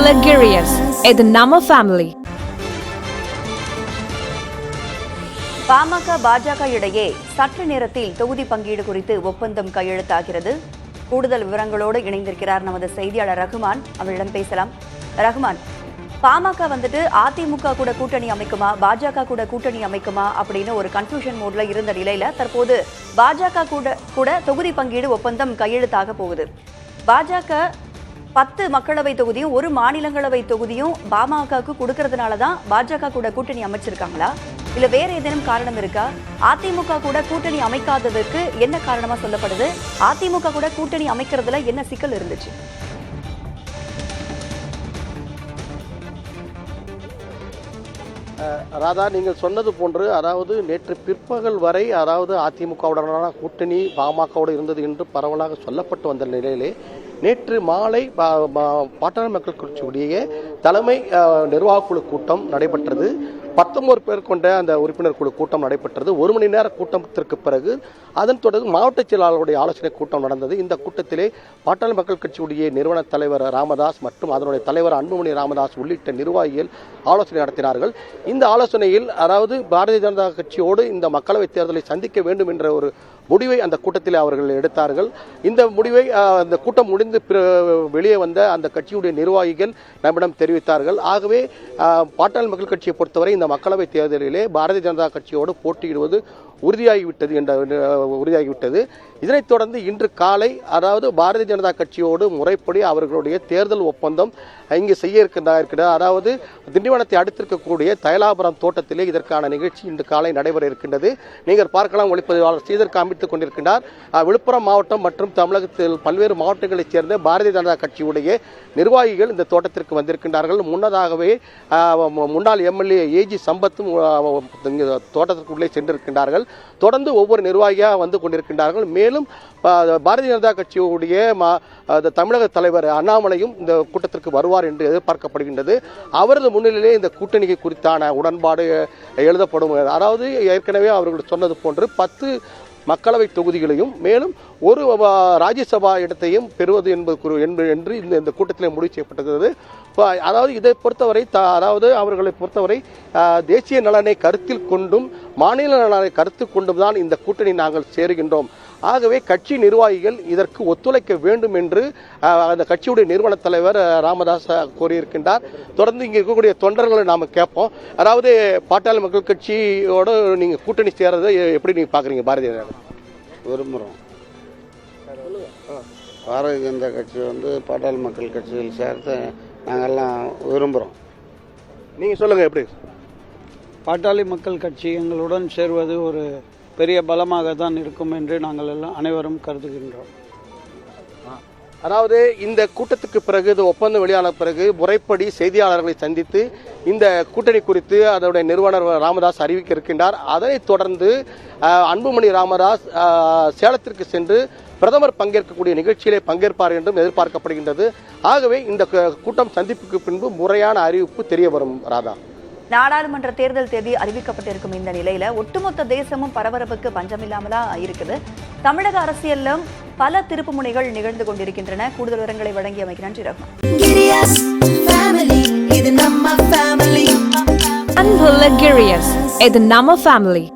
அன்புள்ள கிரியர்ஸ், இது நம்ம ஃபேமிலி. பாமக பாஜக இடையே சற்று நேரத்தில் தொகுதி பங்கீடு குறித்து ஒப்பந்தம் கையெழுத்தாகிறது. கூடுதல் விவரங்களோடு இணைந்திருக்கிறார் நமது செய்தியாளர் ரகுமான். அவரிடம் பேசலாம். ரகுமான், பாமக வந்துட்டு அதிமுக கூட கூட்டணி அமைக்குமா, பாஜக கூட கூட்டணி அமைக்குமா அப்படின்னு ஒரு கன்ஃபியூஷன் மோட்ல இருந்த நிலையில தற்போது பாஜக கூட தொகுதி பங்கீடு ஒப்பந்தம் கையெழுத்தாக போகுது. பாஜக 10 மக்களவை தொகுதியும் 1 மாநிலங்களவை தொகுதியும் பாமகவுக்கு கொடுக்கறதுனால தான் பாஜக கூட கூட்டணி அமைச்சிருக்காங்களா, இல்ல வேற ஏதேனும் காரணம் இருக்கா? அதிமுக கூட கூட்டணி அமைக்காததற்கு என்ன காரணமா சொல்லப்படுது? அதிமுக கூட கூட்டணி அமைக்கிறதுல என்ன சிக்கல் இருந்துச்சு? ராதா, நீங்கள் சொன்னது போன்று அதாவது நேற்று பிற்பகல் வரை அதாவது அதிமுகவுடனான கூட்டணி பாமகவோடு இருந்தது என்று பரவலாக சொல்லப்பட்டு வந்த நிலையிலே நேற்று மாலை பாட்டாளி மக்கள் கட்சியுடைய தலைமை நிர்வாகக்குழு கூட்டம் நடைபெற்றது. 19 பேர் கொண்ட அந்த உறுப்பினர் குழு கூட்டம் நடைபெற்றது. 1 மணி நேர கூட்டத்திற்கு பிறகு அதன் தொடர்ந்து மாவட்ட செயலாளருடைய ஆலோசனை கூட்டம் நடந்தது. இந்த கூட்டத்திலே பாட்டாளி மக்கள் கட்சியுடைய நிறுவன தலைவர் ராமதாஸ் மற்றும் அதனுடைய தலைவர் அன்புமணி ராமதாஸ் உள்ளிட்ட நிர்வாகிகள் ஆலோசனை நடத்தினார்கள். இந்த ஆலோசனையில் அதாவது பாரதிய ஜனதா கட்சியோடு இந்த மக்களவைத் தேர்தலை சந்திக்க வேண்டும் என்ற ஒரு முடிவை அந்த கூட்டத்தில் அவர்கள் எடுத்தார்கள். இந்த முடிவை அந்த கூட்டம் முடிந்து வெளியே வந்த அந்த கட்சியுடைய நிர்வாகிகள் நம்மிடம் தெரிவித்தார்கள். ஆகவே பாட்டாளி மக்கள் கட்சியை பொறுத்தவரை இந்த மக்களவைத் தேர்தலிலே பாரதிய ஜனதா கட்சியோடு போட்டியிடுவது உறுதியாகிவிட்டது. இதனைத் தொடர்ந்து இன்று காலை அதாவது பாரதிய ஜனதா கட்சியோடு முறைப்படி அவர்களுடைய தேர்தல் ஒப்பந்தம் இங்கு செய்ய இருக்கிறார். அதாவது திண்டிவனத்தை அடுத்திருக்கக்கூடிய தைலாபுரம் தோட்டத்திலே இதற்கான நிகழ்ச்சி இன்று காலை நடைபெற இருக்கின்றது. நீங்கள் பார்க்கலாம், ஒளிப்பதிவாளர் ஸ்ரீதர் காண்பித்துக் கொண்டிருக்கின்றார். விழுப்புரம் மாவட்டம் மற்றும் தமிழகத்தில் பல்வேறு மாவட்டங்களைச் சேர்ந்த பாரதிய ஜனதா கட்சியுடைய நிர்வாகிகள் இந்த தோட்டத்திற்கு வந்திருக்கின்றார்கள். முன்னதாகவே முன்னாள் எம்எல்ஏ ஏஜி சம்பத்தும் தோட்டத்திற்குள்ளே சென்றிருக்கின்றார்கள். தொடர்ந்து ஒவ்வொரு நிர்வாகியாக வந்து கொண்டிருக்கின்றார்கள். மேலும் பாரதிய ஜனதா கட்சியுடைய தமிழக தலைவர் அண்ணாமலையும் இந்த கூட்டத்திற்கு வருவார் என்று எதிர்பார்க்கப்படுகின்றது. அவரது முன்னிலையிலே இந்த கூட்டணி குறித்தான உடன்பாடு எழுதப்படும். அதாவது ஏற்கனவே அவர்கள் சொன்னது போன்று 10 மக்களவை தொகுதிகளையும் மேலும் 1 ராஜ்யசபா இடத்தையும் பெறுவது என்று இந்த கூட்டத்தில் முடிவு செய்யப்பட்டது. அதாவது இதை பொறுத்தவரை அதாவது அவர்களை பொறுத்தவரை தேசிய நலனை கருத்தில் கொண்டும் மாநில நலனை கருத்தில் கொண்டும் தான் இந்த கூட்டணி நாங்கள் சேருகின்றோம். ஆகவே கட்சி நிர்வாகிகள் இதற்கு ஒத்துழைக்க வேண்டும் என்று அந்த கட்சியுடைய நிறுவன தலைவர் ராமதாஸ் கூறியிருக்கின்றார். தொடர்ந்து இங்கே இருக்கக்கூடிய தொண்டர்களை நாம் கேட்போம். அதாவது பாட்டாளி மக்கள் கட்சியோடு நீங்கள் கூட்டணி சேர்றதை எப்படி நீங்கள் பார்க்குறீங்க? பாரதிய ஜனதா விரும்புகிறோம். பாரதிய ஜனதா கட்சி பாட்டாளி மக்கள் கட்சியில் சேர்த்து நாங்கள்லாம் விரும்புகிறோம். நீங்கள் சொல்லுங்கள், எப்படி? பாட்டாளி மக்கள் கட்சி எங்களுடன் சேர்வது ஒரு பெரிய பலமாக தான் இருக்கும் என்று நாங்கள் எல்லாம் அனைவரும் கருதுகின்றோம். அதாவது இந்த கூட்டத்துக்கு பிறகு இந்த ஒப்பந்தம் வெளியான பிறகு முறைப்படி செய்தியாளர்களை சந்தித்து இந்த கூட்டணி குறித்து அதனுடைய நிறுவனர் ராமதாஸ் அறிவிக்க இருக்கின்றார். அதனைத் தொடர்ந்து அன்புமணி ராமதாஸ் சேலத்திற்கு சென்று பிரதமர் பங்கேற்கக்கூடிய நிகழ்ச்சியிலே பங்கேற்பார் என்றும் எதிர்பார்க்கப்படுகின்றது. ஆகவே இந்த கூட்டம் சந்திப்புக்கு பின்பு முறையான அறிவிப்பு தெரிய வரும். ராதா, நாடாளுமன்ற தேர்தல் தேதி அறிவிக்கப்பட்டிருக்கும் இந்த நிலையில ஒட்டுமொத்த தேசமும் பரபரப்புக்கு பஞ்சமில்லாமலா இருக்குது. தமிழக அரசியலிலும் பல திருப்பு முனைகள் நிகழ்ந்து கொண்டிருக்கின்றன. கூடுதல் விவரங்களை வழங்கியமைக்கு நன்றி ரகுமான். அன்புள்ள கிரியர்ஸ், இது நம்ம ஃபேமிலி.